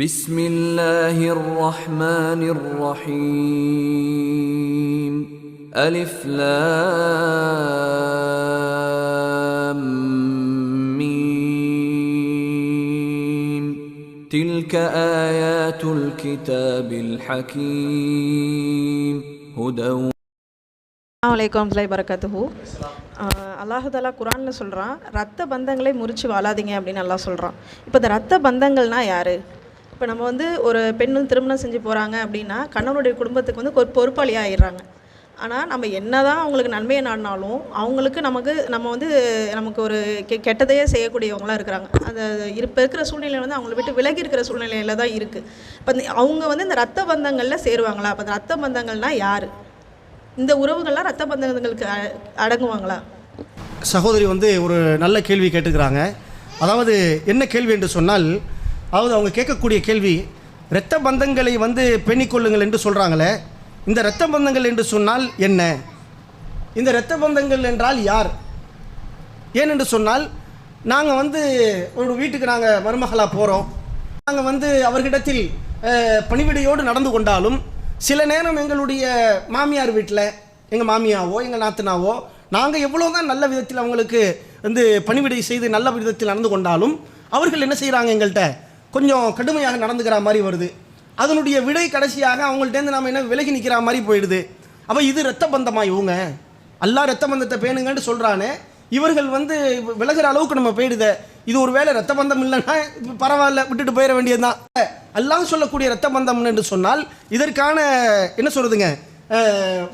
بسم الله الرحمن الرحيم ألف لام ميم تلك آيات الكتاب الحكيم هدى அலைக்கும் வரஹ்மத்துல்லாஹி வரகாத்துஹு. அல்லாஹ் தஆலா குர்ஆனில் சொல்கிறான், ரத்த பந்தங்களை முறித்து வாழாதீங்க அப்படின்னு அல்லாஹ் சொல்கிறான். இப்போ இந்த ரத்த பந்தங்கள்னால் யார்? இப்போ நம்ம ஒரு பெண்ணு திருமணம் செஞ்சு போகிறாங்க அப்படின்னா கணவனுடைய குடும்பத்துக்கு ஒரு பொறுப்பாளி ஆகிடுறாங்க. ஆனால் நம்ம என்ன தான் அவங்களுக்கு நன்மையை நாடினாலும் அவங்களுக்கு நமக்கு ஒரு கெட்டதையே செய்யக்கூடியவங்களாக இருக்கிறாங்க. அந்த இப்போ இருக்கிற சூழ்நிலை அவங்கள விட்டு விலகி இருக்கிற சூழ்நிலையில் தான் இருக்குது. இப்போ அவங்க இந்த ரத்த பந்தங்களில் சேருவாங்களா? அப்போ அந்த ரத்த பந்தங்கள்னால் யார்? இந்த உறவுகள்லாம் ரத்த பந்தங்களுக்கு அடங்குவாங்களா? சகோதரி ஒரு நல்ல கேள்வி கேட்டுக்கிறாங்க. அதாவது என்ன கேள்வி என்று சொன்னால், அவங்க கேட்கக்கூடிய கேள்வி, இரத்த பந்தங்களை பேணிக்கொள்ளுங்கள் என்று சொல்கிறாங்களே, இந்த இரத்த பந்தங்கள் என்று சொன்னால் என்ன? இந்த இரத்த பந்தங்கள் என்றால் யார்? ஏனென்று சொன்னால், நாங்கள் ஒரு வீட்டுக்கு நாங்கள் மருமகளாக போகிறோம். நாங்கள் அவர்களிடத்தில் பணிவிடையோடு நடந்து கொண்டாலும் சில நேரம் எங்களுடைய மாமியார் வீட்டில் எங்கள் மாமியாவோ எங்கள் நாத்தனாவோ நாங்கள் எவ்வளோ தான் நல்ல விதத்தில் அவங்களுக்கு பணிவிடை செய்து நல்ல விதத்தில் நடந்து கொண்டாலும் அவர்கள் என்ன செய்கிறாங்க, எங்கள்கிட்ட கொஞ்சம் கடுமையாக நடந்துக்கிற மாதிரி வருது. அதனுடைய விடை கடைசியாக அவங்கள்ட்டேருந்து நாம் என்ன விலகி நிற்கிற மாதிரி போயிடுது. அப்போ இது இரத்த பந்தமாக? இவங்க அல்லாஹ் இரத்த பந்தத்தை பேணுங்கன்னு சொல்கிறானே, இவர்கள் விலகிற அளவுக்கு நம்ம போயிடுத. இது ஒரு வேளை இரத்த பந்தம் இல்லைன்னா பரவாயில்ல, விட்டுட்டு போயிட வேண்டியதுதான். அல்லாஹ் சொல்லக்கூடிய இரத்த பந்தம் என்று சொன்னால் இதற்கான என்ன சொல்கிறதுங்க,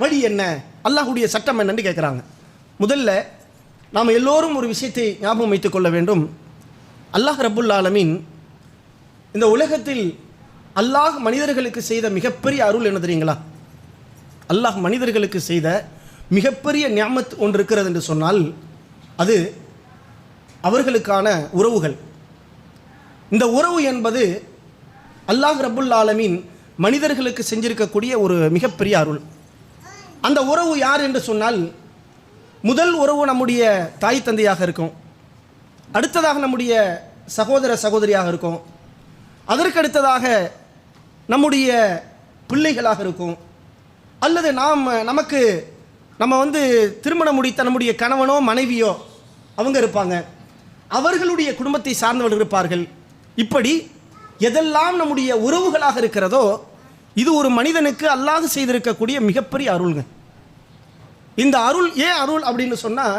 வழி என்ன, அல்லாஹுடைய சட்டம் என்னன்னு கேட்குறாங்க. முதல்ல நாம் எல்லோரும் ஒரு விஷயத்தை ஞாபகம் வைத்துக் கொள்ள வேண்டும். அல்லாஹ் ரப்புல் ஆலமீன் இந்த உலகத்தில் அல்லாஹ் மனிதர்களுக்கு செய்த மிகப்பெரிய அருள் என்ன தெரியுங்களா? அல்லாஹ் மனிதர்களுக்கு செய்த மிகப்பெரிய நியாமத் ஒன்று இருக்கிறது என்று சொன்னால் அது அவர்களுக்கான உறவுகள். இந்த உறவு என்பது அல்லாஹ் ரப்புல் ஆலமீன் மனிதர்களுக்கு செஞ்சிருக்கக்கூடிய ஒரு மிகப்பெரிய அருள். அந்த உறவு யார் என்று சொன்னால், முதல் உறவு நம்முடைய தாய் தந்தையாக இருக்கும், அடுத்ததாக நம்முடைய சகோதர சகோதரியாக இருக்கும், அதற்கு அடுத்ததாக நம்முடைய பிள்ளைகளாக இருக்கும், அல்லது நம்ம திருமணம் முடித்த நம்முடைய கணவனோ மனைவியோ அவங்க இருப்பாங்க, அவர்களுடைய குடும்பத்தை சார்ந்தவர்கள் இருப்பார்கள். இப்படி எதெல்லாம் நம்முடைய உறவுகளாக இருக்கிறதோ இது ஒரு மனிதனுக்கு அல்லாஹ் செய்திருக்கக்கூடிய மிகப்பெரிய அருள்ங்க. இந்த அருள் ஏன் அருள் அப்படின்னு சொன்னால்,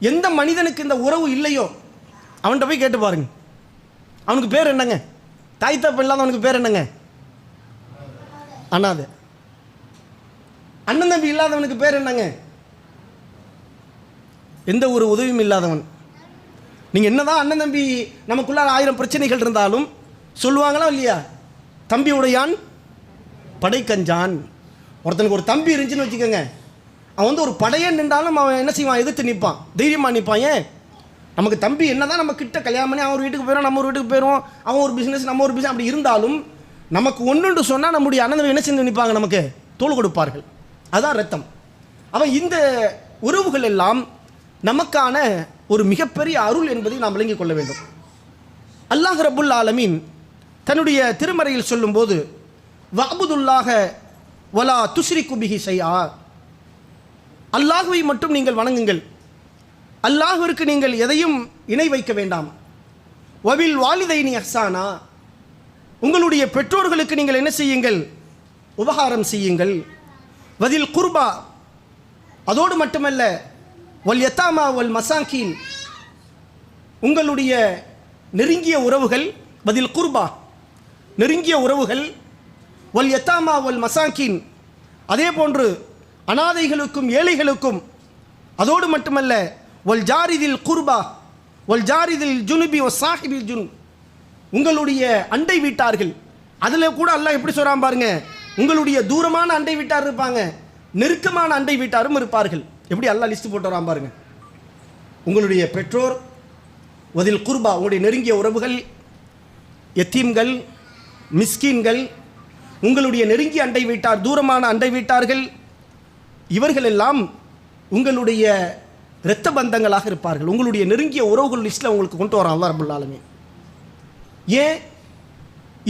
எந்த மனிதனுக்கு இந்த உறவு இல்லையோ அவன்கிட்ட போய் கேட்டு பாருங்க, அவனுக்கு பேர் என்னங்க? தாய் தப்பு இல்லாதவனுக்கு பேர் என்னங்க? அனாதை. அண்ணன் தம்பி இல்லாதவனுக்கு பேர் என்னங்க? எந்த ஒரு உதவியும் இல்லாதவன். நீங்கள் என்னதான் அண்ணன் தம்பி நமக்குள்ள 1000 பிரச்சனைகள் இருந்தாலும் சொல்லுவாங்களா இல்லையா, தம்பி உடையான் படை கஞ்சான். ஒருத்தனுக்கு ஒரு தம்பி இருந்துச்சுன்னு வச்சுக்கோங்க, அவன் ஒரு படையன் நின்றாலும் அவன் என்ன செய்வான், எதிர்த்து நிற்பான், தைரியமாக நிற்பான். ஏன்? நமக்கு தம்பி என்னதான் நம்ம கிட்ட கல்யாணம் பண்ணி அவன் ஒரு வீட்டுக்கு போயிடும், நம்ம ஒரு வீட்டுக்கு போயிடுவோம், அவன் ஒரு பிஸ்னஸ் நம்ம ஒரு பிஸ்னஸ், அப்படி இருந்தாலும் நமக்கு ஒன்றுன்னு சொன்னால் நம்முடைய அண்ணன் தம்பி என்ன செஞ்சு நிற்பாங்க, நமக்கு தோள் கொடுப்பார்கள். அதான் ரத்தம். அவன் இந்த உறவுகள் எல்லாம் நமக்கான ஒரு மிகப்பெரிய அருள் என்பதை நாம் விளங்கிக் கொள்ள வேண்டும். அல்லாஹ் ரப்புல் ஆலமீன் தன்னுடைய திருமறையில் சொல்லும்போது, வஅபுதுல்லாஹ வலா துஷ்ரிகு பிஹி ஷைஆ, அல்லாஹ்வை மட்டும் நீங்கள் வணங்குங்கள், அல்லாஹ்விற்கு நீங்கள் எதையும் இணை வைக்க வேண்டாம். வபில் வாலிதைனி இஹ்சானா, உங்களுடைய பெற்றோர்களுக்கு நீங்கள் என்ன செய்யுங்கள், உபகாரம் செய்யுங்கள். வதில் குர்பா, அதோடு மட்டுமல்ல, வல் யத்தாமா வல் மசாக்கீன், உங்களுடைய நெருங்கிய உறவுகள், வதில் குர்பா நெருங்கிய உறவுகள், வல் யத்தாமா வல் மசாக்கீன், அதே போன்று அனாதைகளுக்கும் ஏழைகளுக்கும், அதோடு மட்டுமல்ல, வல் ஜாரிதில் குர்பா வல் ஜாரிதில் ஜுனுபி வ சாஹிபில் ஜுன், உங்களுடைய அண்டை வீட்டார்கள். அதில் கூட அல்லாஹ் எப்படி சொல்கிறான் பாருங்க, உங்களுடைய தூரமான அண்டை வீட்டார் இருப்பாங்க, நெருக்கமான அண்டை வீட்டாரும் இருப்பார்கள். எப்படி அல்லாஹ் லிஸ்ட் போட்டு வரான் பாருங்க. உங்களுடைய பெற்றோர், வதில் குர்பா உங்களுடைய நெருங்கிய உறவுகள், யத்தீம்கள், மிஸ்கீன்கள், உங்களுடைய நெருங்கிய அண்டை வீட்டார், தூரமான அண்டை வீட்டார்கள், இவர்கள் எல்லாம் உங்களுடைய இரத்த பந்தங்களாக இருப்பார்கள். உங்களுடைய நெருங்கிய உறவுகள் லிஸ்ட்டில் உங்களுக்கு கொண்டு வரான் அல்லாஹ் ரப்புல் ஆலமீன். ஏன்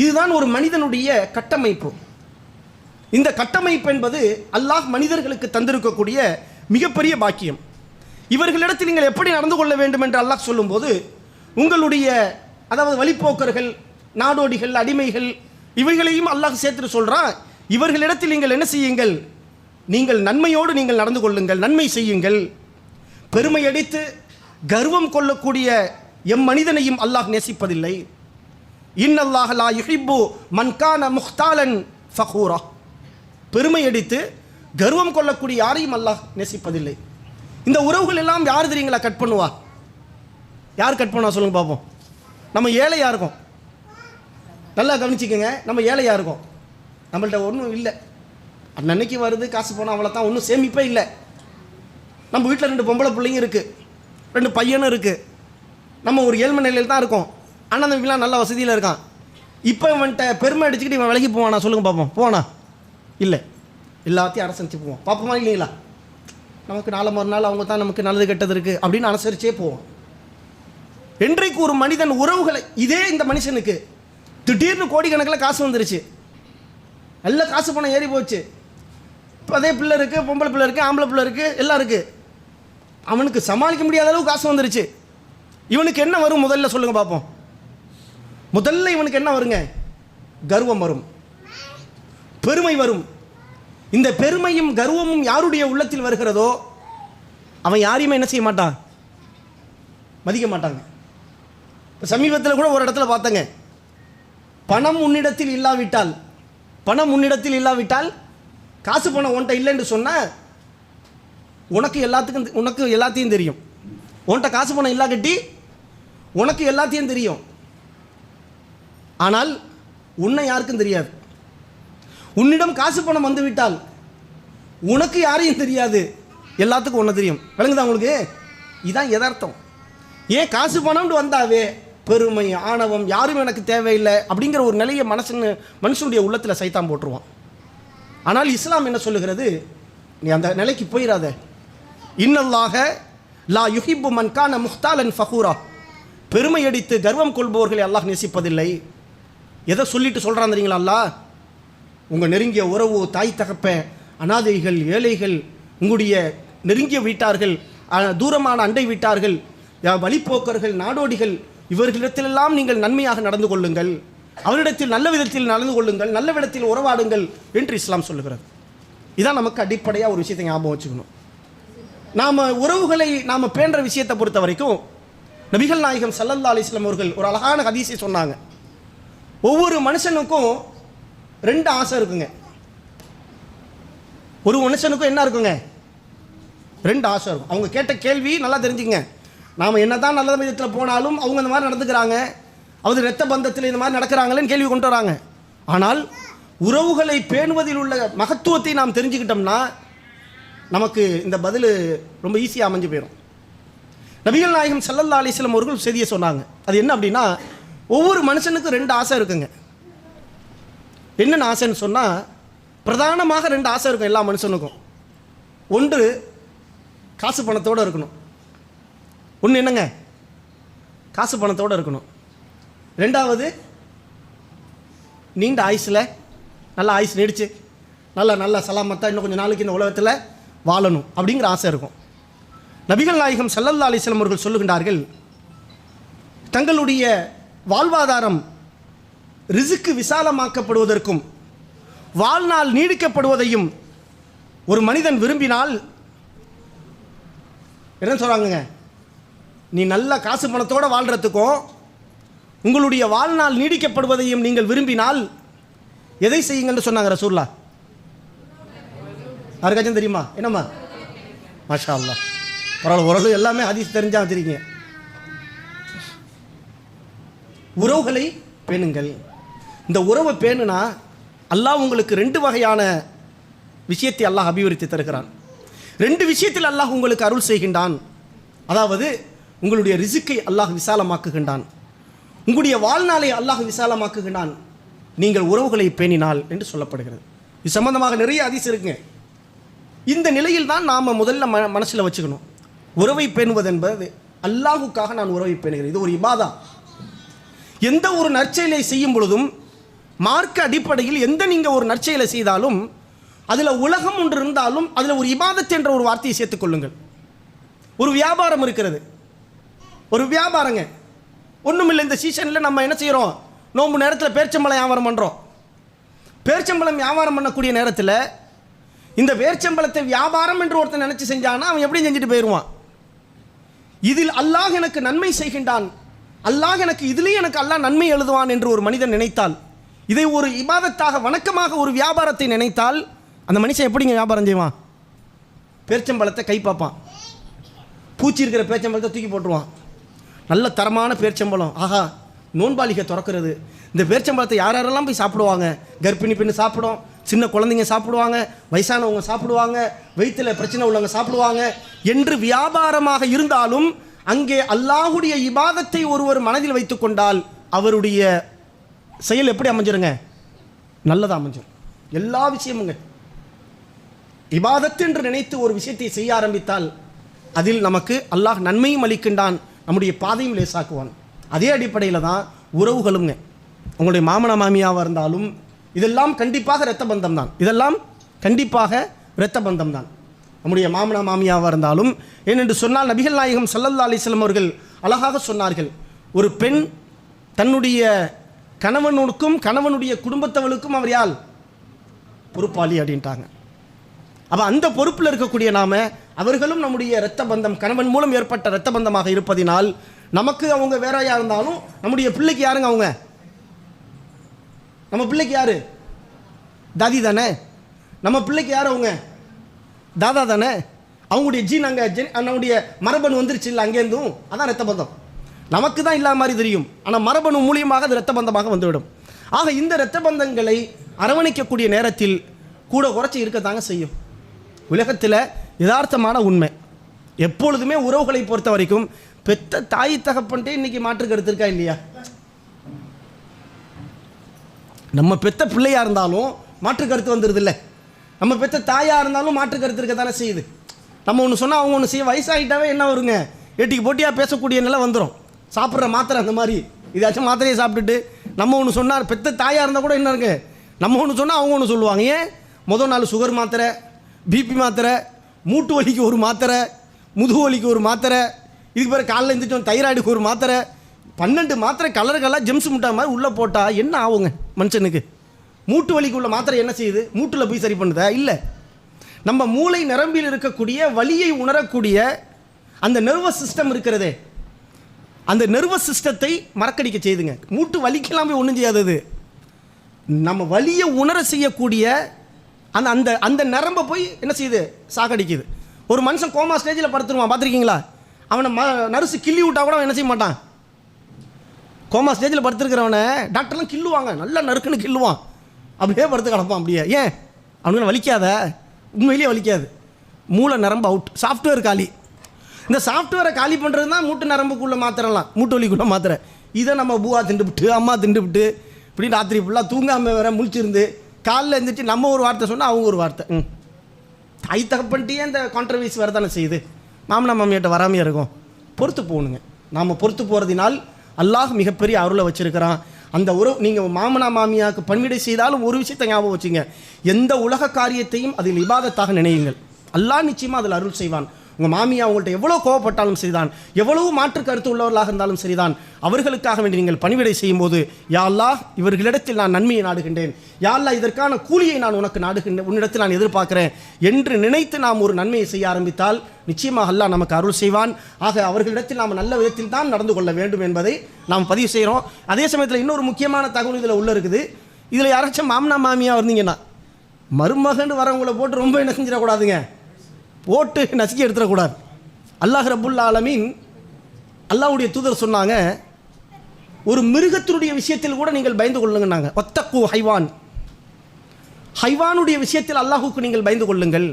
இதுதான் ஒரு மனிதனுடைய கட்டமைப்பு. இந்த கட்டமைப்பு என்பது அல்லாஹ் மனிதர்களுக்கு தந்திருக்கக்கூடிய மிகப்பெரிய பாக்கியம். இவர்களிடத்தில் நீங்கள் எப்படி நடந்து கொள்ள வேண்டும் என்று அல்லாஹ் சொல்லும்போது, உங்களுடைய அதாவது வழிப்போக்கர்கள், நாடோடிகள், அடிமைகள், இவைகளையும் அல்லாஹ் சேர்த்துட்டு சொல்கிறான், இவர்களிடத்தில் நீங்கள் என்ன செய்யுங்கள், நீங்கள் நன்மையோடு நீங்கள் நடந்து கொள்ளுங்கள், நன்மை செய்யுங்கள். பெருமை அடித்து கர்வம் கொள்ளக்கூடிய மனிதனையும் அல்லாஹ் நேசிப்பதில்லை. இன்னல்லாஹ் லா யுஹிப்பு மன் கான முஹ்தாலன் ஃபகூரா. பெருமை அடித்து கர்வம் கொள்ளக்கூடிய யாரையும் அல்லாஹ் நேசிப்பதில்லை. இந்த உறவுகள் எல்லாம் யார் தெரியுங்களா கட் பண்ணுவா? யார் கட் பண்ணுவா சொல்லுங்க பார்ப்போம். நம்ம ஏழையாக இருக்கோம், நல்லா கவனிச்சிக்கோங்க. நம்ம ஏழையாக இருக்கோம், நம்மள்ட்ட ஒன்றும் இல்லை, அன்னன்னைக்கு வருது காசு போனால் அவ்வளோ தான், ஒன்றும் சேமிப்பே இல்லை. நம்ம வீட்டில் 2 பொம்பளை பிள்ளைங்க இருக்குது, 2 பையனும் இருக்குது. நம்ம ஒரு ஏழ்மை நிலையில் தான் இருக்கோம். ஆனால் அந்த வீட்டிலாம் நல்ல வசதியில் இருக்கான். இப்போ இவன்கிட்ட பெருமை அடிச்சுக்கிட்டு இவன் விலைக்கு போவானா சொல்லுங்க பார்ப்போம்? போவானா? இல்லை, எல்லாத்தையும் அரசரிச்சு போவோம். பார்ப்போமா இல்லைங்களா? நமக்கு நாளை மறுநாள் அவங்க தான் நமக்கு நல்லது கெட்டது இருக்குது அப்படின்னு அனுசரிச்சே போவோம். என்றைக்கு ஒரு மனிதன் உறவுகளை, இதே இந்த மனுஷனுக்கு திடீர்னு கோடிக்கணக்கில் காசு வந்துருச்சு, நல்ல காசு பணம் ஏறி போச்சு, இப்போ அதே பிள்ளை இருக்குது, பொம்பளை பிள்ளை இருக்குது, ஆம்பளை பிள்ளை இருக்குது, எல்லாம் இருக்குது, அவனுக்கு சமாளிக்க முடியாத அளவு காசு வந்துருச்சு. இவனுக்கு என்ன வரும் முதல்ல சொல்லுங்கள் பார்ப்போம்? முதல்ல இவனுக்கு என்ன வருங்க? கர்வம் வரும், பெருமை வரும். இந்த பெருமையும் கர்வமும் யாருடைய உள்ளத்தில் வருகிறதோ அவன் யாரையுமே என்ன செய்ய மாட்டான், மதிக்க மாட்டாங்க. இப்போ சமீபத்தில் கூட ஒரு இடத்துல பார்த்தங்க, பணம் உன்னிடத்தில் இல்லாவிட்டால் காசு பணம் உன்ட்ட இல்லைன்னு சொன்னால் உனக்கு எல்லாத்தையும் தெரியும். உன்ட்ட காசு பணம் இல்லாக்கட்டி உனக்கு எல்லாத்தையும் தெரியும், ஆனால் உன்னை யாருக்கும் தெரியாது. உன்னிடம் காசு பணம் வந்து விட்டால் உனக்கு யாரையும் தெரியாது, எல்லாத்துக்கும் ஒன்று தெரியும். விளங்குதா உங்களுக்கு? இதுதான் யதார்த்தம். ஏன் காசு பணம்னு வந்தாவே பெருமை, ஆணவம், யாரும் எனக்கு தேவையில்லை அப்படிங்கிற ஒரு நிலையை மனுஷனுடைய உள்ளத்தில் சைத்தான் போட்டுருவான். ஆனால் இஸ்லாம் என்ன சொல்லுகிறது? நீ அந்த நிலைக்கு போயிடாத. இன்னல்லாஹ லா யுஹிப்பு மன் கான முஹ்தாலன் ஃபகூரா. பெருமை அடித்து கர்வம் கொள்பவர்களை அல்லாஹ் நேசிப்பதில்லை. எதை சொல்லிட்டு சொல்கிறான் தெரியுங்களா? அல்லாஹ் உங்கள் நெருங்கிய உறவு, தாய் தகப்பன், அனாதைகள், ஏழைகள், உங்களுடைய நெருங்கிய வீட்டார்கள், தூரமான அண்டை வீட்டார்கள், வழிப்போக்கர்கள், நாடோடிகள், இவர்களிடத்திலெல்லாம் நீங்கள் நன்மையாக நடந்து கொள்ளுங்கள், அவரிடத்தில் நல்ல விதத்தில் நடந்து கொள்ளுங்கள், நல்ல விதத்தில் உறவாடுங்கள் என்று இஸ்லாம் சொல்லுகிறது. இதான் நமக்கு அடிப்படையாக ஒரு விஷயத்தை ஞாபகம் வச்சுக்கணும். நாம் உறவுகளை நாம் பேணுற விஷயத்தை பொறுத்த வரைக்கும் நபிகள் நாயகம் ஸல்லல்லாஹு அலைஹி வஸல்லம் அவர்கள் ஒரு அழகான ஹதீஸை சொன்னாங்க. ஒவ்வொரு மனுஷனுக்கும் 2 ஆசை இருக்குங்க. ஒரு மனுஷனுக்கும் என்ன இருக்குங்க? 2 ஆசை இருக்கும். அவங்க கேட்ட கேள்வி நல்லா தெரிஞ்சுங்க. நாம் என்ன தான் நல்ல விதத்தில் போனாலும் அவங்க இந்த மாதிரி நடந்துக்கிறாங்க, அவர் இரத்த பந்தத்தில் இந்த மாதிரி நடக்கிறாங்களேன்னு கேள்வி கொண்டு வராங்க. ஆனால் உறவுகளை பேணுவதில் உள்ள மகத்துவத்தை நாம் தெரிஞ்சுக்கிட்டோம்னா நமக்கு இந்த பதில் ரொம்ப ஈஸியாக அமைஞ்சு போயிடும். நபிகள் நாயகம் ஸல்லல்லாஹு அலைஹி வஸல்லம் அவர்கள் செய்தியை சொன்னாங்க. அது என்ன அப்படின்னா, ஒவ்வொரு மனுஷனுக்கும் 2 ஆசை இருக்குங்க. என்னென்ன ஆசைன்னு சொன்னால், பிரதானமாக 2 ஆசை இருக்கும் எல்லா மனுஷனுக்கும். ஒன்று காசு பணத்தோடு இருக்கணும். ஒன்று என்னங்க? காசு பணத்தோடு இருக்கணும். 2வது நீண்ட ஆயுசில் நல்ல ஆயுசு நீடிச்சு நல்ல சலாமத்தாக இன்னும் கொஞ்சம் நாளைக்கு இந்த உலகத்தில் வாழணும் அப்படிங்கிற ஆசை இருக்கும். நபிகள் நாயகம் ஸல்லல்லாஹு அலைஹி வஸல்லம் அவர்கள் சொல்லுகின்றார்கள், தங்களுடைய வாழ்வாதாரம் ரிஸ்க் விசாலமாக்கப்படுவதற்கும் வாழ்நாள் நீடிக்கப்படுவதையும் ஒரு மனிதன் விரும்பினால் என்ன சொல்கிறாங்க? நீ நல்ல காசு பணத்தோடு வாழ்கிறதுக்கும் உங்களுடைய வாழ்நாள் நீடிக்கப்படுவதையும் நீங்கள் விரும்பினால் எதை செய்யுங்கன்னு சொன்னாங்க ரசூலுல்லாஹ்? யாருக்காச்சும் தெரியுமா? என்னம்மா? மாஷா அல்லாஹ், பரவாயில்ல, ஓரளவு எல்லாமே ஹதீஸ் தெரிஞ்சா வச்சிருக்கீங்க. உறவுகளை பேணுங்கள். இந்த உறவை பேணுனா அல்லாஹ் உங்களுக்கு 2 வகையான விஷயத்தை அல்லாஹ் அபிவிருத்தி தருகிறான். 2 விஷயத்தில் அல்லாஹ் உங்களுக்கு அருள் செய்கின்றான். அதாவது உங்களுடைய ரிஸ்கை அல்லாஹ் விசாலமாக்குகின்றான், உங்களுடைய வாழ்நாளை அல்லாஹ் விசாலமாக்குகின்றான் நீங்கள் உறவுகளை பேணினால் என்று சொல்லப்படுகிறது. இது சம்பந்தமாக நிறைய ஹதீஸ் இருக்குங்க. இந்த நிலையில் தான் நாம் முதல்ல மனசில் வச்சுக்கணும். உறவை பேணுவது என்பது அல்லாஹுக்காக நான் உறவை பேணுகிறேன், இது ஒரு இபாதா. எந்த ஒரு நற்செயலை செய்யும் பொழுதும் மார்க்க அடிப்படையில் எந்த நீங்கள் ஒரு நற்செயலை செய்தாலும் அதில் உலகம் ஒன்று இருந்தாலும் அதில் ஒரு இபாதத் என்ற ஒரு வார்த்தையை சேர்த்துக்கொள்ளுங்கள். ஒரு வியாபாரம் இருக்கிறது, ஒரு வியாபாரங்க, ஒன்றுமில்லை. இந்த சீசனில் நம்ம என்ன செய்கிறோம், நோன்பு நேரத்தில் பேர்ச்சம்பழம் வியாபாரம் பண்ணுறோம். பேர்ச்சம்பழம் வியாபாரம் பண்ணக்கூடிய நேரத்தில் இந்த பேர்ச்சம்பழத்தை வியாபாரம் என்று ஒருத்தன் நினச்சி செஞ்சான்னா அவன் எப்படி செஞ்சுட்டு போயிடுவான். இதில் அல்லாஹ் எனக்கு நன்மை செய்கின்றான், அல்லாஹ் எனக்கு இதிலேயே எனக்கு அல்லாஹ் நன்மை எழுதுவான் என்று ஒரு மனிதன் நினைத்தால், இதை ஒரு இபாதத்தாக வணக்கமாக ஒரு வியாபாரத்தை நினைத்தால் அந்த மனுஷன் எப்படிங்க வியாபாரம் செய்வான்? பேர்ச்சம்பழத்தை கை பார்ப்பான், பூச்சி இருக்கிற பேர்ச்சம்பழத்தை தூக்கி போட்டுருவான். நல்ல தரமான பேர்ச்சம்பழம், ஆஹா நோன்பாளிகை திறக்கிறது, இந்த பேர்ச்சம்பழத்தை யாரெல்லாம் போய் சாப்பிடுவாங்க? கர்ப்பிணி பெண்ணு சாப்பிடும், சின்ன குழந்தைங்க சாப்பிடுவாங்க, வயசானவங்க சாப்பிடுவாங்க, வயிற்றில் பிரச்சனை உள்ளவங்க சாப்பிடுவாங்க என்று வியாபாரமாக இருந்தாலும் அங்கே அல்லாஹுடைய இபாதத்தை ஒருவர் மனதில் வைத்து கொண்டால் அவருடைய செயல் எப்படி அமைஞ்சிருங்க? நல்லதாக அமைஞ்சிடும். எல்லா விஷயமுங்க இபாதத் என்று நினைத்து ஒரு விஷயத்தை செய்ய ஆரம்பித்தால் அதில் நமக்கு அல்லாஹ் நன்மையும் அளிக்கின்றான், நம்முடைய பாதையும் லேசாக்குவான். அதே அடிப்படையில் தான் உறவுகளுங்க. உங்களுடைய மாமனா மாமியாவாக இருந்தாலும் இதெல்லாம் கண்டிப்பாக இரத்த பந்தம் தான், இதெல்லாம் கண்டிப்பாக இரத்த பந்தம் தான். நம்முடைய மாமனா மாமியாவாக இருந்தாலும் ஏனென்று சொன்னால் நபிகள் நாயகம் ஸல்லல்லாஹு அலைஹி வஸல்லம் அவர்கள் அழகாக சொன்னார்கள், ஒரு பெண் தன்னுடைய கணவனுக்கும் கணவனுடைய குடும்பத்தவளுக்கும் அவர் யார்? பொறுப்பாளி அப்படின்ட்டாங்க. அப்போ அந்த பொறுப்பில் இருக்கக்கூடிய நாம அவர்களும் நம்முடைய இரத்த பந்தம், கணவன் மூலம் ஏற்பட்ட இரத்த பந்தமாக இருப்பதினால் நமக்கு அவங்க வேறையாக இருந்தாலும் நம்முடைய பிள்ளைக்கு யாருங்க அவங்க? நம்ம பிள்ளைக்கு யாரு? தாதி தானே. நம்ம பிள்ளைக்கு யார் அவங்க? தாதா தானே. அவங்களுடைய ஜீன் அங்கே நம்முடைய மரபணு வந்துருச்சு இல்லை அங்கேருந்தும், அதான் இரத்த பந்தம். நமக்கு தான் இல்லாத மாதிரி தெரியும், ஆனால் மரபணு மூலியமாக அது இரத்த பந்தமாக வந்துவிடும். ஆக இந்த இரத்த பந்தங்களை அரவணைக்கக்கூடிய நேரத்தில் கூட குறைச்சி இருக்கத்தாங்க செய்யும். உலகத்தில் யதார்த்தமான உண்மை எப்பொழுதுமே உறவுகளை பொறுத்த வரைக்கும் பெத்த தாய் தகப்பன்ட்டே இன்னைக்கு மாற்று கருத்து இருக்கா இல்லையா? நம்ம பெத்த பிள்ளையா இருந்தாலும் மாற்று கருத்து வந்துடுது இல்லை, நம்ம பெத்த தாயா இருந்தாலும் மாற்று கருத்து இருக்க தானே செய்யுது. நம்ம ஒன்று சொன்னால் அவங்க ஒன்று செய்ய, வயசாகிட்டாவே என்ன வருங்க, ஏட்டிக்கு போட்டியாக பேசக்கூடிய நிலை வந்துடும். சாப்பிட்ற மாத்திரை அந்த மாதிரி இதாச்சும் மாத்திரையை சாப்பிட்டுட்டு நம்ம ஒன்று சொன்னார், பெத்த தாயாக இருந்தால் கூட என்ன இருக்கு, நம்ம ஒன்று சொன்னால் அவங்க ஒன்று சொல்லுவாங்க. ஏன் முதல் நாள் சுகர் மாத்திரை, பிபி மாத்திரை, மூட்டு வலிக்கு ஒரு மாத்திரை, முதுகு வலிக்கு ஒரு மாத்திரை, இதுக்கு பிறகு காலையில் எழுந்திரிச்சோம் தைராய்டுக்கு ஒரு மாத்திரை, 12 மாத்திரை கலர்களாக ஜெம்ஸ் முட்டா மாதிரி உள்ளே போட்டால் என்ன ஆகுங்க மனுஷனுக்கு? மூட்டு வலிக்கு உள்ள மாத்திரை என்ன செய்யுது? மூட்டில் போய் சரி பண்ணுதா? இல்லை. நம்ம மூளை நரம்பில் இருக்கக்கூடிய வலியை உணரக்கூடிய அந்த நர்வஸ் சிஸ்டம் இருக்கிறதே, அந்த நர்வஸ் சிஸ்டத்தை மறக்கடிக்க செய்துங்க. மூட்டு வலிக்கெல்லாம் போய் ஒன்றும் செய்யாதது, நம்ம வலியை உணர செய்யக்கூடிய அந்த அந்த அந்த நரம்பை போய் என்ன செய்யுது? சாகடிக்குது. ஒரு மனுஷன் கோமா ஸ்டேஜில் படுத்துருவான், பார்த்துருக்கீங்களா? அவனை நர்ஸு கிள்ளி விட்டா கூட அவன் என்ன செய்ய மாட்டான். கோமா ஸ்டேஜில் படுத்துருக்கிறவனை டாக்டர்லாம் கிள்ளுவாங்க, நல்லா நறுக்குன்னு கிள்ளுவான், அப்படியே படுத்து கிடப்பான். அப்படியே ஏன்? அவனுக்கு வலிக்காத, உண்மையிலேயே வலிக்காது. மூளை நரம்பு அவுட், சாஃப்ட்வேர் காலி. இந்த சாஃப்ட்வேரை காலி பண்ணுறது தான் மூட்டு நரம்புக்குள்ளே மாத்திரலாம், மூட்டு வலிக்குள்ளே மாத்திரை. இதை நம்ம பூவா திண்டுவிட்டு அம்மா திண்டுவிட்டு இப்படி ராத்திரி ஃபுல்லாக தூங்காமல் வேற முழிச்சிருந்து காலையில் எழுந்திரிச்சு நம்ம ஒரு வார்த்தை சொன்னால் அவங்க ஒரு வார்த்தை. தாய் தகப்பன்ட்டே இந்த கான்ட்ரவர்சி வர தானே செய்யுது. மாமனா மாமியாட்ட வராமையாக இருக்கும். பொறுத்து போகணுங்க. நாம் பொறுத்து போகிறதினால் அல்லாஹ் மிகப்பெரிய அருளை வச்சுருக்கிறான். அந்த உறவு நீங்கள் மாமனா மாமியாவுக்கு பணிவிடை செய்தாலும் ஒரு விஷயத்தை ஞாபகம் வச்சுங்க, எந்த உலக காரியத்தையும் அதில் இபாதத்தாக நினையுங்கள். அல்லாஹ் நிச்சயமாக அதில் அருள் செய்வான். உங்கள் மாமியா அவங்கள்ட்ட எவ்வளோ கோவப்பட்டாலும் சரிதான், எவ்வளவு மாற்று கருத்து உள்ளவர்களாக இருந்தாலும் சரிதான், அவர்களுக்காக வேண்டி நீங்கள் பணிவிடை செய்யும்போது, யா அல்லாஹ் இவர்களிடத்தில் நான் நன்மையை நாடுகின்றேன், யா அல்லாஹ் இதற்கான கூலியை நான் உனக்கு நாடுகின்றேன், உன்னிடத்தில் நான் எதிர்பார்க்கிறேன் என்று நினைத்து நாம் ஒரு நன்மையை செய்ய ஆரம்பித்தால் நிச்சயமாக அல்லாஹ் நமக்கு அருள் செய்வான். ஆக அவர்களிடத்தில் நாம் நல்ல விதத்தில் தான் நடந்து கொள்ள வேண்டும் என்பதை நாம் பதிவு செய்கிறோம். அதே சமயத்தில் இன்னொரு முக்கியமான தகவல் இதில் உள்ள இருக்குது. இதில் யாராச்சும் மாமனா மாமியாக இருந்தீங்கன்னா மருமகன் வரவங்களை போட்டு ரொம்ப என்ன செஞ்சிடக்கூடாதுங்க, போட்டு நசுக்கி எடுத்துடக்கூடாது. அல்லாஹ் ரப்புல் ஆலமீன், அல்லாஹ்வுடைய தூதர் சொன்னாங்க, ஒரு மிருகத்தினுடைய விஷயத்தில் கூட நீங்கள் பயந்து கொள்ளுங்கன்னாங்க. வத்தக்கு ஹைவான், ஹைவானுடைய விஷயத்தில் அல்லாஹுக்கு நீங்கள் பயந்து கொள்ளுங்கள்.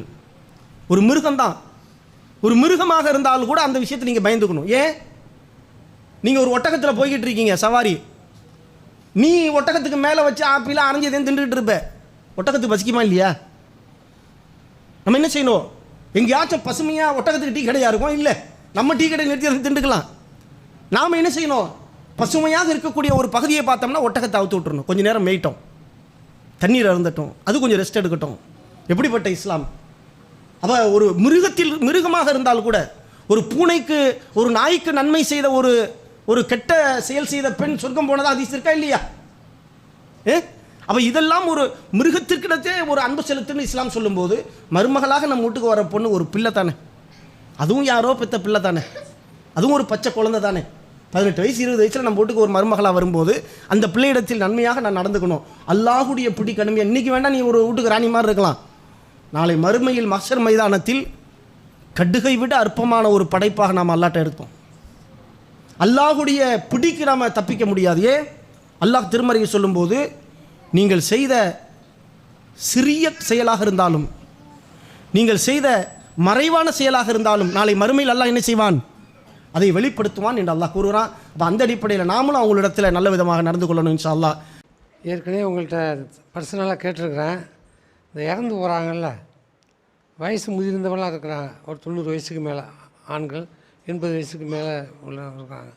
ஒரு மிருகம்தான், ஒரு மிருகமாக இருந்தாலும் கூட அந்த விஷயத்தை நீங்கள் பயந்துக்கணும். ஏன்? நீங்கள் ஒரு ஒட்டகத்தில் போய்கிட்டு இருக்கீங்க சவாரி, நீ ஒட்டகத்துக்கு மேலே வச்சு ஆப்பிலாம் அரைஞ்சதையும் தின்றுட்டு இருப்ப, ஒட்டகத்துக்கு பசிக்குமா இல்லையா? நம்ம என்ன செய்யணும்? எங்கேயாச்சும் பசுமையாக ஒட்டகத்துக்கு டீ கடையாக இருக்கும், இல்லை நம்ம டீ கடை நிறுத்தி திண்டுக்கலாம். நாம் என்ன செய்யணும்? பசுமையாக இருக்கக்கூடிய ஒரு பகுதியை பார்த்தோம்னா ஒட்டகத்தை அவுத்து விட்டுறணும், கொஞ்சம் நேரம் மேய்ட்டோம். தண்ணீர் அருந்தட்டும், அது கொஞ்சம் ரெஸ்ட் எடுக்கட்டும். எப்படிப்பட்ட இஸ்லாம்! அப்போ ஒரு மிருகமாக இருந்தால் கூட, ஒரு பூனைக்கு ஒரு நாய்க்கு நன்மை செய்த ஒரு கெட்ட செயல் செய்த பெண் சொர்க்கம் போனதா ஹதீஸ் இருக்கா இல்லையா? அப்போ இதெல்லாம் ஒரு மிருகத்திற்கிடத்தே ஒரு அன்பு செலுத்துன்னு இஸ்லாம் சொல்லும்போது, மருமகளாக நம்ம வீட்டுக்கு வர பொண்ணு ஒரு பிள்ளை தானே, அதுவும் யாரோ பெற்ற பிள்ளை தானே, அதுவும் ஒரு பச்சை குழந்தை தானே. 18 வயசு 20 வயசில் நம்ம வீட்டுக்கு ஒரு மருமகளாக வரும்போது அந்த பிள்ளையிடத்தில் நன்மையாக நான் நடந்துக்கணும். அல்லாஹுடைய பிடி கடுமையாக. இன்றைக்கி வேண்டாம் நீ ஒரு வீட்டுக்கு ராணி மாதிரி இருக்கலாம், நாளை மறுமையில் மஹ்ஷர் மைதானத்தில் கடுகை விட அற்பமான ஒரு படைப்பாக நாம் அல்லாட்ட எடுப்போம். அல்லாஹுடைய பிடிக்கு நாம் தப்பிக்க முடியாது. அல்லாஹ் திருமறையை சொல்லும்போது, நீங்கள் செய்த சிறிய செயலாக இருந்தாலும், நீங்கள் செய்த மறைவான செயலாக இருந்தாலும், நாளை மறுமையில் அல்லாஹ் என்ன செய்வான்? அதை வெளிப்படுத்துவான் என்று அல்லாஹ் கூறுகிறான். அப்போ அந்த அடிப்படையில் நாமளும் அவங்களிடத்தில் நல்ல விதமாக நடந்து கொள்ளணும் இன்ஷா அல்லாஹ். ஏற்கனவே உங்கள்கிட்ட பர்சனலாக கேட்டிருக்கிறேன். இந்த இறந்து போகிறாங்கல்ல, வயசு முதிர்ந்தவங்களாம் இருக்கிறாங்க, ஒரு 90 வயசுக்கு மேலே ஆண்கள், 80 வயசுக்கு மேலே உள்ள இருக்காங்க.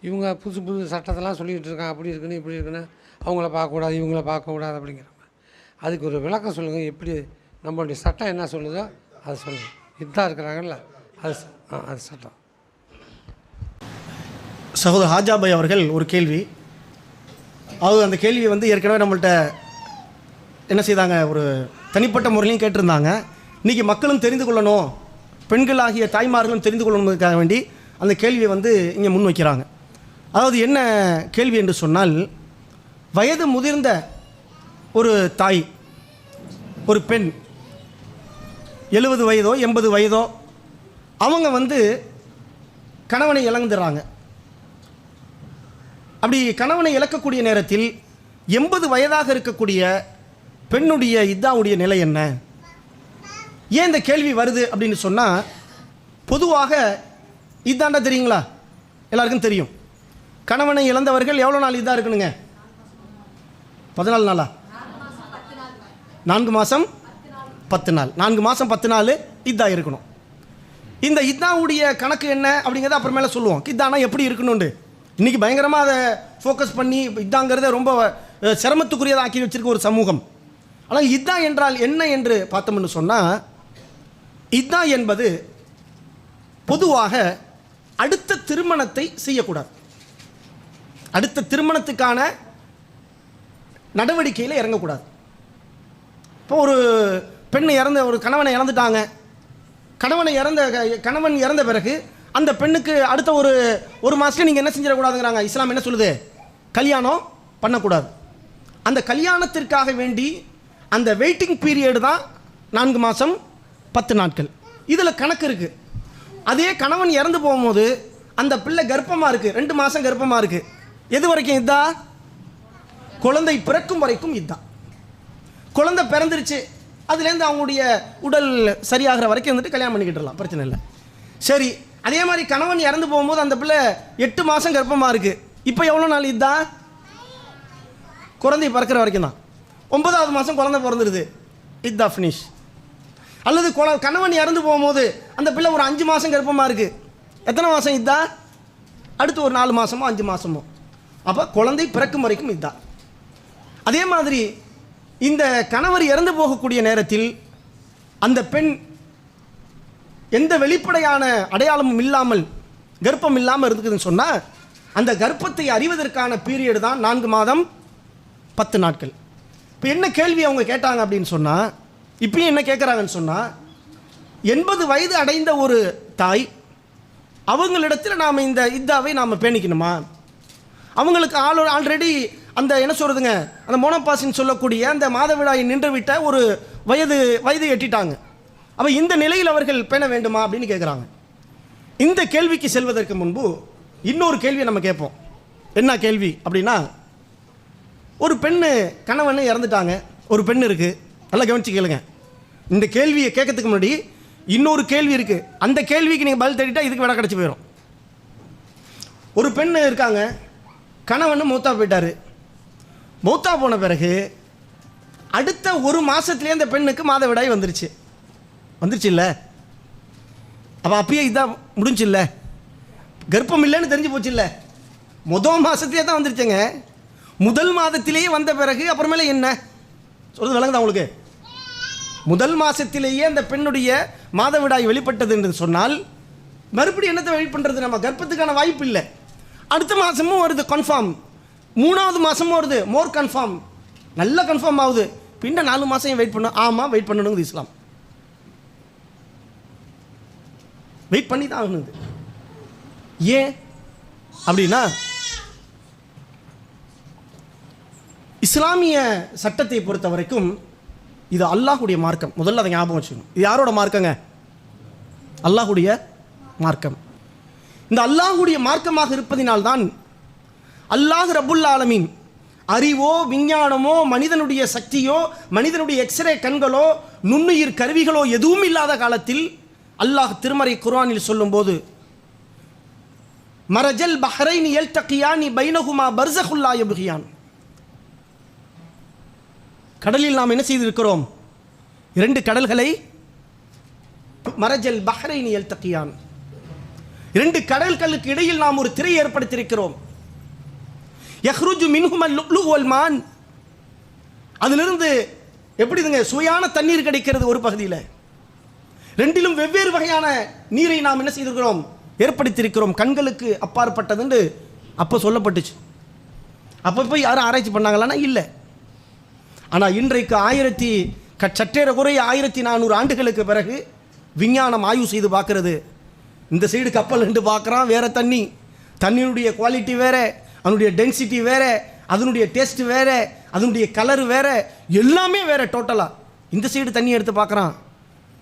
இவங்க புது சட்டத்தெல்லாம் சொல்லிக்கிட்டு இருக்காங்க, அப்படி இருக்குன்னு இப்படி இருக்குன்னு, அவங்கள பார்க்கக்கூடாது இவங்கள பார்க்கக்கூடாது அப்படிங்கிறாங்க. அதுக்கு ஒரு விளக்கம் சொல்லுங்கள். எப்படி நம்மளுடைய சட்டம் என்ன சொல்லுதோ அதை சொல்லுங்கள். இதாக இருக்கிறாங்கல்ல, அது சட்டம். சகோதரர் ஹாஜாபாய் அவர்கள் ஒரு கேள்வி, அதாவது அந்த கேள்வியை ஏற்கனவே நம்மள்கிட்ட என்ன செய்தாங்க, ஒரு தனிப்பட்ட முறையிலையும் கேட்டிருந்தாங்க. இன்றைக்கி மக்களும் தெரிந்து கொள்ளணும், பெண்களாகிய தாய்மார்களும் தெரிந்து கொள்ளணுங்கிறதுக்காக வேண்டி அந்த கேள்வியை இங்கே முன் வைக்கிறாங்க. அதாவது என்ன கேள்வி என்று சொன்னால், வயது முதிர்ந்த ஒரு தாய், ஒரு பெண் 70 வயதோ 80 வயதோ, அவங்க கணவனை இழந்துடுறாங்க. அப்படி கணவனை இழக்கக்கூடிய நேரத்தில் 80 வயதாக இருக்கக்கூடிய பெண்ணுடைய இத்தாவுடைய நிலை என்ன? ஏன் இந்த கேள்வி வருது அப்படின்னு சொன்னால், பொதுவாக இதாண்டா தெரியுங்களா? எல்லாருக்கும் தெரியும். கணவனை இழந்தவர்கள் எவ்வளோ நாள் இதாக இருக்கணுங்க? 14 நாளா? 4 மாதம் 10 நாள். 4 மாதம் 10 நாள் இதா இருக்கணும். இந்த இதாவுடைய கணக்கு என்ன அப்படிங்கிறத அப்புறமேல சொல்லுவோம். இதானா எப்படி இருக்கணும்னு இன்றைக்கி பயங்கரமாக அதை ஃபோக்கஸ் பண்ணி இதாங்கிறத ரொம்ப சிரமத்துக்குரியதாக ஆக்கி வச்சிருக்க ஒரு சமூகம். ஆனால் இதா என்றால் என்ன என்று பார்த்தோம்னு சொன்னால், இதா என்பது பொதுவாக அடுத்த திருமணத்தை செய்யக்கூடாது. அடுத்த திருமணத்துக்கான நடவடிக்கையில் இறங்கக்கூடாது. இப்போ ஒரு பெண் ஒரு கணவனை இறந்துட்டாங்க. கணவன் இறந்த பிறகு அந்த பெண்ணுக்கு அடுத்த ஒரு மாதத்துல நீங்கள் என்ன செஞ்சிடக்கூடாதுங்கிறாங்க. இஸ்லாம் என்ன சொல்லுது? கல்யாணம் பண்ணக்கூடாது. அந்த கல்யாணத்திற்காக வேண்டி அந்த வெயிட்டிங் பீரியடு தான் 4 மாதம் 10 நாட்கள். இதில் கணக்கு இருக்குது. அதே கணவன் இறந்து போகும்போது அந்த பிள்ளை கர்ப்பமாக இருக்குது, 2 மாதம் கர்ப்பமாக இருக்குது. எது வரைக்கும் இதா? குழந்தை பிறக்கும் வரைக்கும் இதுதான். குழந்தை பிறந்துருச்சு, அதுலேருந்து அவங்களுடைய உடல் சரியாகிற வரைக்கும் கல்யாணம் பண்ணிக்கிட்டுலாம், பிரச்சனை இல்லை. சரி, அதே மாதிரி கணவன் இறந்து போகும்போது அந்த பிள்ளை 8 மாதம் கர்ப்பமாக இருக்குது. இப்போ எவ்வளோ நாள் இதுதான்? குழந்தை பிறக்கிற வரைக்கும் தான். 9வது மாதம் குழந்தை பிறந்துடுது, இதுதான் ஃபினிஷ். அல்லது கணவன் இறந்து போகும்போது அந்த பிள்ளை ஒரு 5 மாதம் கர்ப்பமாக இருக்குது. எத்தனை மாதம் இதுதான்? அடுத்து ஒரு 4 மாதமோ 5 மாதமோ. அப்போ குழந்தை பிறக்கும் வரைக்கும் இதுதான். அதே மாதிரி இந்த கணவர் இறந்து போகக்கூடிய நேரத்தில் அந்த பெண் எந்த வெளிப்படையான அடையாளமும் இல்லாமல் கர்ப்பம் இல்லாமல் இருக்குதுன்னு சொன்னால், அந்த கர்ப்பத்தை அறிவதற்கான பீரியடு தான் 4 மாதம் 10 நாட்கள். இப்போ என்ன கேள்வி அவங்க கேட்டாங்க அப்படின்னு சொன்னால், இப்பயும் என்ன கேட்குறாங்கன்னு சொன்னால், 80 வயது அடைந்த ஒரு தாய், அவங்களிடத்தில் நாம் இந்த இதாவை நாம் பேணிக்கணுமா? அவங்களுக்கு ஆல்ரெடி அந்த என்ன சொல்கிறதுங்க, அந்த மோனோபாசின்னு சொல்லக்கூடிய அந்த மாதவிடாயை நின்றுவிட்ட ஒரு வயது எட்டிட்டாங்க. அப்போ இந்த நிலையில் அவர்கள் பேண வேண்டுமா அப்படின்னு கேட்குறாங்க. இந்த கேள்விக்கு செல்வதற்கு முன்பு இன்னொரு கேள்வியை நம்ம கேட்போம். என்ன கேள்வி அப்படின்னா, ஒரு பெண்ணு கணவன் இறந்துட்டாங்க, ஒரு பெண் இருக்குது. நல்லா கவனிச்சு கேளுங்க. இந்த கேள்வியை கேட்கறதுக்கு முன்னாடி இன்னொரு கேள்வி இருக்குது. அந்த கேள்விக்கு நீங்கள் பதில் தேடிட்டா இதுக்கு விட கிடச்சி போயிடும். ஒரு பெண் இருக்காங்க, கணவன் மூத்தா போயிட்டார். மூத்தா போன பிறகு அடுத்த ஒரு மாதத்துலேயே அந்த பெண்ணுக்கு மாதவிடாய் வந்துருச்சு இல்லை? அப்போ அப்பயே இதான் முடிஞ்சு இல்லை, கர்ப்பம் இல்லைன்னு தெரிஞ்சு போச்சு இல்லை? முதல் மாதத்துலேயே தான் வந்துருச்சுங்க. முதல் மாதத்திலேயே வந்த பிறகு அப்புறமேலே என்ன சொல்றது விளங்குதா உங்களுக்கு? முதல் மாசத்திலேயே அந்த பெண்ணுடைய மாதவிடாய் வெளிப்பட்டது என்று சொன்னால் மறுபடியும் என்னத்தை வெயிட் பண்ணுறது? நம்ம கர்ப்பத்துக்கான வாய்ப்பு இல்லை. அடுத்த மாதமும் வருது கன்ஃபார்ம், 3வது மாதமும் வருது மோர் கன்ஃபார்ம், நல்லா கன்ஃபார்ம் ஆகுது. பின்ன 4 மாதம் வெயிட் பண்ணணும். ஆமாம், வெயிட் பண்ணணுங்குது இஸ்லாம். வெயிட் பண்ணி தான் ஆகணுது. ஏன் அப்படின்னா இஸ்லாமிய சட்டத்தை பொறுத்த வரைக்கும் இது அல்லாஹுடைய மார்க்கம். முதல்ல அதை ஞாபகம் வச்சுக்கணும். இது யாரோட மார்க்கங்க? அல்லாஹுடைய மார்க்கம். இந்த அல்லாஹுடைய மார்க்கமாக இருப்பதினால்தான் அல்லாஹ் ரப்புல் ஆலமீன் அறிவோ விஞ்ஞானமோ மனிதனுடைய சக்தியோ மனிதனுடைய எக்ஸ்ரே கண்களோ நுண்ணுயிர் கருவிகளோ எதுவும் இல்லாத காலத்தில் அல்லாஹ் திருமறை குர்ஆனில் சொல்லும்போது மரஜல் பஹ்ரைனி யல்தகியானி பைனஹுமா பர்ஸகுல் லா யப்கியான், கடலில் நாம் என்ன செய்திருக்கிறோம்? 2 கடல்களை, மரஜல் பஹ்ரைனி யல்தகியான், 2 கடல்களுக்கு இடையில் நாம் ஒரு திரை ஏற்படுத்தியிருக்கிறோம். யஹ்ருஜு மின்ஹுமல் லுக்லு வல் மான், அதிலிருந்து எப்படிதுங்க சுவையான தண்ணீர் கிடைக்கிறது ஒரு பகுதியில். 2லும் வெவ்வேறு வகையான நீரை நாம் என்ன செய்திருக்கிறோம்? ஏற்படுத்தியிருக்கிறோம். கண்களுக்கு அப்பாற்பட்டது என்று அப்போ சொல்லப்பட்டுச்சு. அப்போ போய் யாரும் ஆராய்ச்சி பண்ணாங்களான்னா இல்லை. ஆனால் இன்றைக்கு சற்றேற குறைய 1400 ஆண்டுகளுக்கு பிறகு விஞ்ஞானம் ஆய்வு செய்து பார்க்கறது. இந்த சைடு கப்பல் என்று பார்க்குறான், வேற தண்ணியினுடைய குவாலிட்டி வேற, அதனுடைய டென்சிட்டி வேற, அதனுடைய டேஸ்ட் வேற, அதனுடைய கலர் வேற, எல்லாமே வேற டோட்டலாக. இந்த சைடு தண்ணி எடுத்து பார்க்குறான்,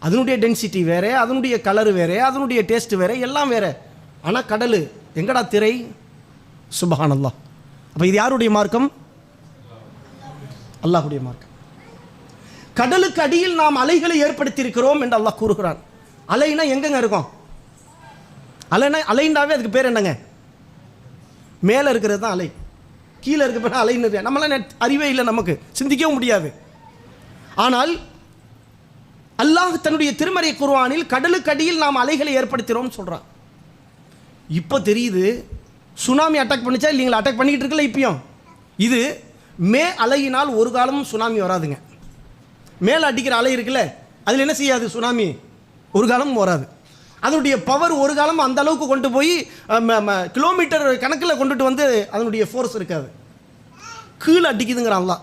அதனுடைய டென்சிட்டி வேற, அதனுடைய கலர் வேற, அதனுடைய டேஸ்ட் வேற, எல்லாம் வேற. ஆனால் கடல் எங்கடா திரை? சுப்ஹானல்லாஹ். அப்போ இது யாருடைய மார்க்கம்? அல்லாஹுடைய மார்க்கம். கடலுக்கு அடியில் நாம் அலைகளை ஏற்படுத்தியிருக்கிறோம் என்று அல்லாஹ் கூறுகிறான். அலைனா எங்கங்க இருக்கும்? அலைண்டாவே அதுக்கு பேர் என்னங்க? மேலே இருக்கிறது தான் அலை, கீழே இருக்க பேர் அலைன்னு. நம்மளாம் அறிவே இல்லை, நமக்கு சிந்திக்கவும் முடியாது. ஆனால் அல்லாஹ் தன்னுடைய திருமறை குர்ஆனில் கடலுக்கு அடியில் நாம் அலைகளை ஏற்படுத்துகிறோம் சொல்கிறான். இப்போ தெரியுது சுனாமி அட்டாக் பண்ணிச்சா இல்லைங்களா? அட்டாக் பண்ணிக்கிட்டு இருக்கல இப்பயும். இது மே அலையினால் ஒரு காலமும் சுனாமி வராதுங்க. மேலே அடிக்கிற அலை இருக்குல்ல, அதில் என்ன செய்யாது? சுனாமி ஒரு காலமும் வராது. அதனுடைய பவர் ஒரு காலம் அந்த அளவுக்கு கொண்டு போய் கிலோமீட்டர் கணக்கில் கொண்டுட்டு வந்து அதனுடைய ஃபோர்ஸ் இருக்காது. கீழே அடிக்குதுங்கிறான்ல.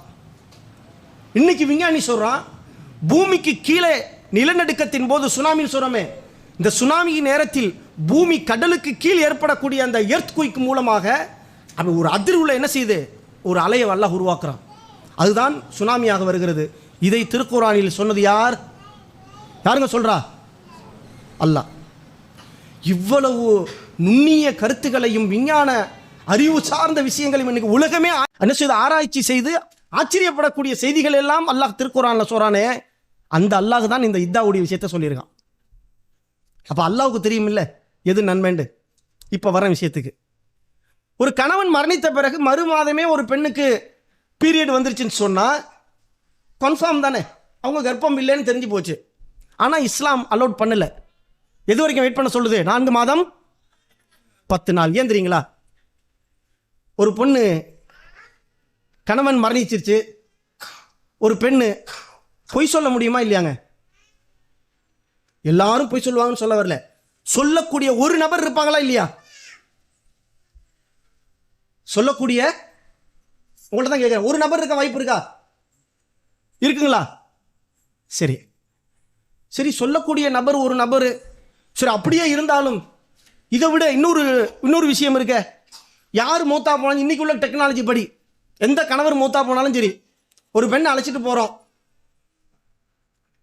இன்னைக்கு விஞ்ஞானி சொல்கிறான், பூமிக்கு கீழே நிலநடுக்கத்தின் போது சுனாமின்னு சொல்கிறோமே, இந்த சுனாமியின் நேரத்தில் பூமி கடலுக்கு கீழ் ஏற்படக்கூடிய அந்த எர்த்குயிக் மூலமாக அப்படி ஒரு அதிர்வுல என்ன செய்யுது? ஒரு அலையை அல்லாஹ் உருவாக்குறான். அதுதான் சுனாமியாக வருகிறது. இதை திருக்குர்ஆனில் சொன்னது யார்? யாருங்க சொல்றா? அல்லாஹ். இவ்வளவு நுண்ணிய கருத்துக்களையும் விஞ்ஞான அறிவு சார்ந்த விஷயங்களையும் இன்னைக்கு உலகமே என்ன செய்து ஆராய்ச்சி செய்து ஆச்சரியப்படக்கூடிய செய்திகள் எல்லாம் அல்லாஹ் திருக்குர்ஆனில் சொல்றானே, அந்த அல்லாஹ் தான் இந்த இத்தாவுடைய விஷயத்தை சொல்லியிருக்கான். அப்போ அல்லாஹ்வுக்கு தெரியும் இல்லை எது நன்மைண்டு. இப்போ வர விஷயத்துக்கு, ஒரு கணவன் மரணித்த பிறகு மறு மாதமே ஒரு பெண்ணுக்கு பீரியட் வந்துருச்சுன்னு சொன்னால் கன்ஃபார்ம் தானே, அவங்க கர்ப்பம் இல்லைன்னு தெரிஞ்சு போச்சு. ஆனால் இஸ்லாம் அலோட் பண்ணலை. எது வரைக்கும் வெயிட் பண்ண சொல்லுது? 4 மாதம் 10 நாள். ஏன் தெரியுங்களா? ஒரு பொண்ணு கணவன் மரணிச்சிருச்சு, ஒரு பெண்ணு பொய் சொல்ல முடியுமா இல்லையாங்க? எல்லாரும் பொய் சொல்லுவாங்கன்னு சொல்ல வரல, சொல்லக்கூடிய ஒரு நபர் இருப்பாங்களா இல்லையா? சொல்லக்கூடிய உங்கள்ட்ட தான் கேட்குறேன், ஒரு நபர் இருக்க வாய்ப்பு இருக்கா? இருக்குங்களா? சரி சரி, சொல்லக்கூடிய நபர் ஒரு நபர் சரி. அப்படியே இருந்தாலும் இதை விட இன்னொரு விஷயம் இருக்க. யார் மூத்தா போனாலும் இன்னைக்கு உள்ள டெக்னாலஜி படி எந்த கணவர் மூத்தா போனாலும் சரி, ஒரு பெண்ணை அழைச்சிட்டு போகிறோம்,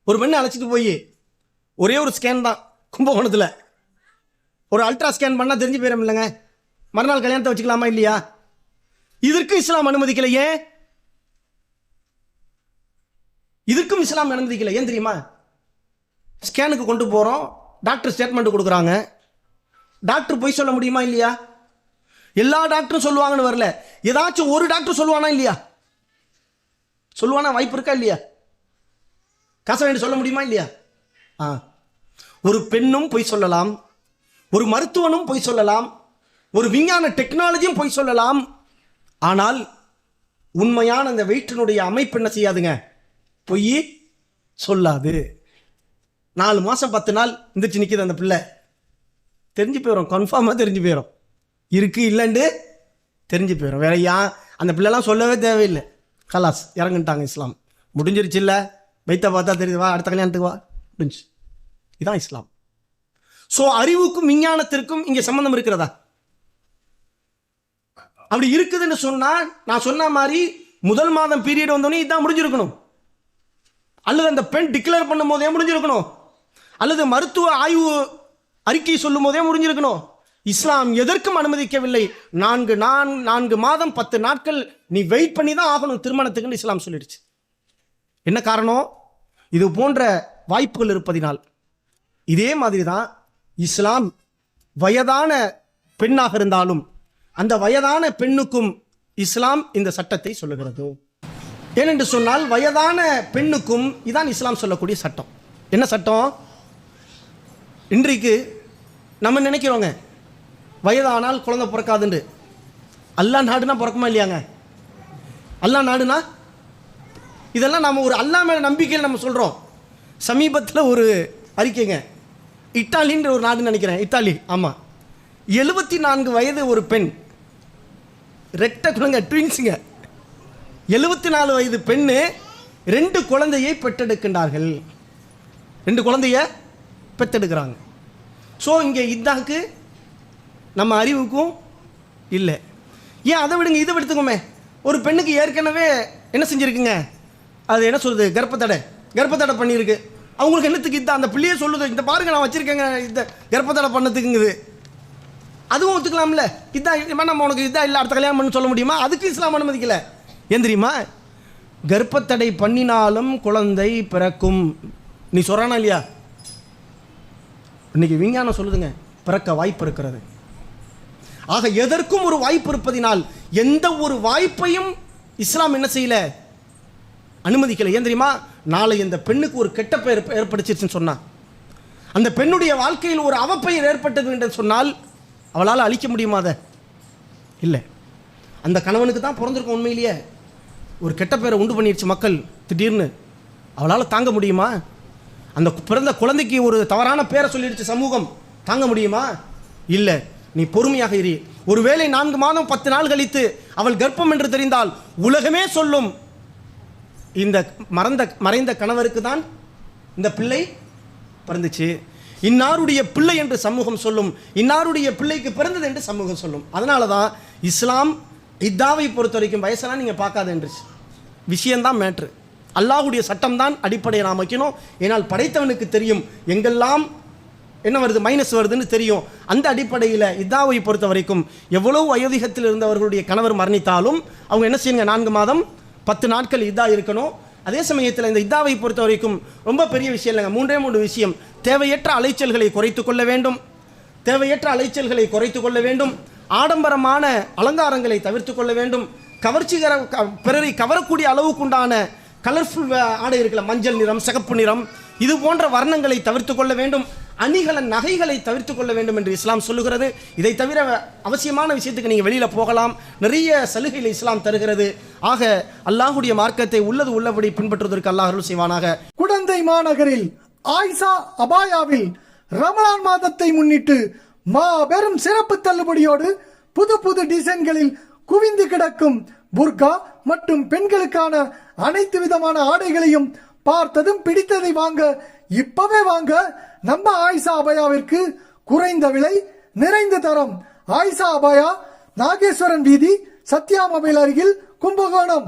ஒரு பெண்ணை அழைச்சிட்டு போய் ஒரே ஒரு ஸ்கேன் தான் கும்பகோணத்தில், ஒரு அல்ட்ரா ஸ்கேன் பண்ணால் தெரிஞ்சு போயிடும் இல்லைங்க, மறுநாள் கல்யாணத்தை வச்சுக்கலாமா இல்லையா? இதற்கு இஸ்லாம் அனுமதிக்கல. ஏன்? இதற்கும் இஸ்லாம் அனுமதிக்கல. ஏன் தெரியுமா? ஸ்கேனுக்கு கொண்டு போகிறோம், டாக்டர் ஸ்டேட்மெண்ட் கொடுக்குறாங்க, டாக்டர் பொய் சொல்ல முடியுமா இல்லையா? எல்லா டாக்டரும் சொல்லுவாங்கன்னு வரல, ஏதாச்சும் ஒரு டாக்டர் சொல்லுவானா இல்லையா? சொல்லுவானா? வாய்ப்பு இருக்கா இல்லையா? காசை வேண்டி சொல்ல முடியுமா இல்லையா? ஒரு பெண்ணும் பொய் சொல்லலாம், ஒரு மருத்துவனும் பொய் சொல்லலாம், ஒரு விஞ்ஞான டெக்னாலஜியும் பொய் சொல்லலாம். ஆனால் உண்மையான அந்த வயிற்றினுடைய அமைப்பு என்ன செய்யாதுங்க? பொய் சொல்லாது. 4 மாதம் 10 நாள் இருந்துச்சு நிற்கிது அந்த பிள்ளை, தெரிஞ்சு போயிடும், கன்ஃபார்மாக தெரிஞ்சு போயிடும், இருக்கு இல்லைன்னு தெரிஞ்சு போயிடும். வேற அந்த பிள்ளைலாம் சொல்லவே தேவையில்லை, கலாஸ் இறங்குட்டாங்க. இஸ்லாம் முடிஞ்சிருச்சு. இல்லை வைத்த பார்த்தா தெரியுது, வா அடுத்த கல்யாணத்துக்கு வா, முடிஞ்சு. இதுதான் இஸ்லாம். ஸோ அறிவுக்கும் விஞ்ஞானத்திற்கும் இங்கே சம்பந்தம் இருக்கிறதா? அப்படி இருக்குதுன்னு சொன்னால் நான் சொன்ன மாதிரி முதல் மாதம் பீரியட் வந்தோடனே இதான் முடிஞ்சிருக்கணும், அல்லது அந்த பெண் டிக்ளேர் பண்ணும் போதே முடிஞ்சிருக்கணும், அல்லது மருத்துவ ஆய்வு அறிக்கை சொல்லும் போதே முடிஞ்சிருக்கணும். இஸ்லாம் எதற்கும் அனுமதிக்கவில்லை. 4 மாதம் 10 நாட்கள் நீ வெயிட் பண்ணி தான் ஆகணும் திருமணத்துக்குன்னு இஸ்லாம் சொல்லிடுச்சு. என்ன காரணம்? இது போன்ற வாய்ப்புகள் இருப்பதினால். இதே மாதிரி தான் இஸ்லாம் வயதான பெண்ணாக இருந்தாலும் அந்த வயதான பெண்ணுக்கும் இஸ்லாம் இந்த சட்டத்தை சொல்லுகிறது. ஏனென்று சொன்னால் வயதான பெண்ணுக்கும் இதான் இஸ்லாம் சொல்லக்கூடிய சட்டம். என்ன சட்டம்? இன்றைக்கு நம்ம நினைக்கிறோங்க வயதானால் குழந்தை பிறக்காதுன்னு. அல்லாஹ் நாடுனா பிறக்குமா இல்லையாங்க? அல்லாஹ் நாடுனா இதெல்லாம் நம்ம ஒரு அல்லாஹ் மேல நம்பிக்கையில் நம்ம சொல்கிறோம். சமீபத்தில் ஒரு அறிக்கைங்க, இத்தாலின்ற ஒரு நாடுன்னு நினைக்கிறேன், இத்தாலி, ஆமாம், 74 வயது ஒரு பெண், ரெட்டை குழந்தை, ட்வின்ஸுங்க, 74 வயது பெண்ணு 2 குழந்தையை பெற்றெடுக்கின்றார்கள். 2 குழந்தைய பெற்றெடுக்கிறாங்க. ஸோ இங்கே இதாக்கு நம்ம அறிவுக்கும் இல்லை. ஏன் அதை விடுங்க, இதை எடுத்துக்கோமே. ஒரு பெண்ணுக்கு ஏற்கனவே என்ன செஞ்சுருக்குங்க, அது என்ன சொல்கிறது, கர்ப்பத்தடை பண்ணியிருக்கு. அவங்களுக்கு என்னத்துக்கு இதான் அந்த பிள்ளையே சொல்லுது, இந்த பாருங்க நான் வச்சுருக்கேங்க இந்த கர்ப்பத்தடை பண்ணதுக்குங்குது. அதுவும் ஒத்துக்கலாம்ல. இதான் நம்ம உனக்கு இதான் இல்லை அடுத்த கல்யாணம் பண்ணு சொல்ல முடியுமா? அதுக்கு இஸ்லாம் அனுமதிக்கலை. ஏன் தெரியுமா? கர்ப்பத்தடை பண்ணினாலும் குழந்தை பிறக்கும். நீ சொல்கிறானா இல்லையா? இன்னைக்கு விஞ்ஞானம் சொல்லுதுங்க, பிறக்க வாய்ப்பு இருக்கிறது. ஆக எதற்கும் ஒரு வாய்ப்பு இருப்பதினால் எந்த ஒரு வாய்ப்பையும் இஸ்லாம் என்ன செய்யல, அனுமதிக்கலை. ஏன் தெரியுமா? நாளை இந்த பெண்ணுக்கு ஒரு கெட்ட பெயர் ஏற்படுச்சுன்னு சொன்னா, அந்த பெண்ணுடைய வாழ்க்கையில் ஒரு அவப்பெயர் ஏற்பட்டது என்று சொன்னால் அவளால் அழிக்க முடியுமா? அதை இல்லை. அந்த கணவனுக்கு தான் பிறந்திருக்கும், உண்மையிலேயே ஒரு கெட்ட பெயரை உண்டு பண்ணிடுச்சு மக்கள் திடீர்னு, அவளால் தாங்க முடியுமா? அந்த பிறந்த குழந்தைக்கு ஒரு தவறான பேரை சொல்லிடுச்சு சமூகம், தாங்க முடியுமா? இல்லை. நீ பொறுமையாக இரு. ஒருவேளை 4 மாதம் 10 நாள் கழித்து அவள் கர்ப்பம் என்று தெரிந்தால் உலகமே சொல்லும், இந்த மறைந்த கணவருக்கு தான் இந்த பிள்ளை பிறந்துச்சு, இன்னாருடைய பிள்ளை என்று சமூகம் சொல்லும், இன்னாருடைய பிள்ளைக்கு பிறந்தது என்று சமூகம் சொல்லும். அதனால தான் இஸ்லாம் இத்தாவை பொறுத்த வரைக்கும் வயசெல்லாம் நீங்கள் பார்க்காது என்றுச்சு. விஷயம்தான் மேட்ரு, அல்லாஹுடைய சட்டம் தான் அடிப்படையை நாம் வைக்கணும். ஏன்னால் படைத்தவனுக்கு தெரியும் எங்கெல்லாம் என்ன வருது, மைனஸ் வருதுன்னு தெரியும். அந்த அடிப்படையில் இத்தாவை பொறுத்த வரைக்கும் எவ்வளவு வயோதிகத்தில் இருந்தவர்களுடைய கணவர் மரணித்தாலும் அவங்க என்ன செய்யுங்க, 4 மாதம் 10 நாட்கள் இதா இருக்கணும். அதே சமயத்தில் இந்த இதாவை பொறுத்த வரைக்கும் ரொம்ப பெரிய விஷயம் இல்லைங்க, 3 விஷயம். தேவையற்ற அலைச்சல்களை குறைத்து கொள்ள வேண்டும், அலைச்சல்களை குறைத்து கொள்ள வேண்டும், ஆடம்பரமான அலங்காரங்களை தவிர்த்து கொள்ள வேண்டும், பிறரை கவரக்கூடிய அளவுக்குண்டான கலர்ஃபுல் ஆடை இருக்கல, மஞ்சள் நிறம், சிகப்பு நிறம், இது போன்ற வர்ணங்களை தவிர்த்து கொள்ள வேண்டும், நகைகளை தவிர்த்து கொள்ள வேண்டும் என்று இஸ்லாம் சொல்லுகிறது. இதை தவிர அவசியமான விஷயத்துக்கு நீங்கள் வெளியில் போகலாம், நிறைய சலுகைகளை இஸ்லாம் தருகிறது. ஆக அல்லாஹுடைய மார்க்கத்தை உள்ளபடி பின்பற்றுவதற்கு அல்லாஹ் அருள் செய்வானாக. குடந்தை மாநகரில் ஆயிஷா அபாயாவில் ரமலான் மாதத்தை முன்னிட்டு மாபெரும் சிறப்பு தள்ளுபடியோடு புது டிசைன்களில் குவிந்து கிடக்கும் புர்கா மற்றும் பெண்களுக்கான அனைத்து விதமான ஆடைகளையும் பார்த்ததும் பிடித்ததை வாங்க இப்பவே வாங்க. நம்ம ஆயிஷா அபாயாவிற்கு குறைந்த விலை, நிறைந்த தரம். ஆயிஷா அபாயா, நாகேஸ்வரன் வீதி, சத்யா மொபைல் அருகில், கும்பகோணம்.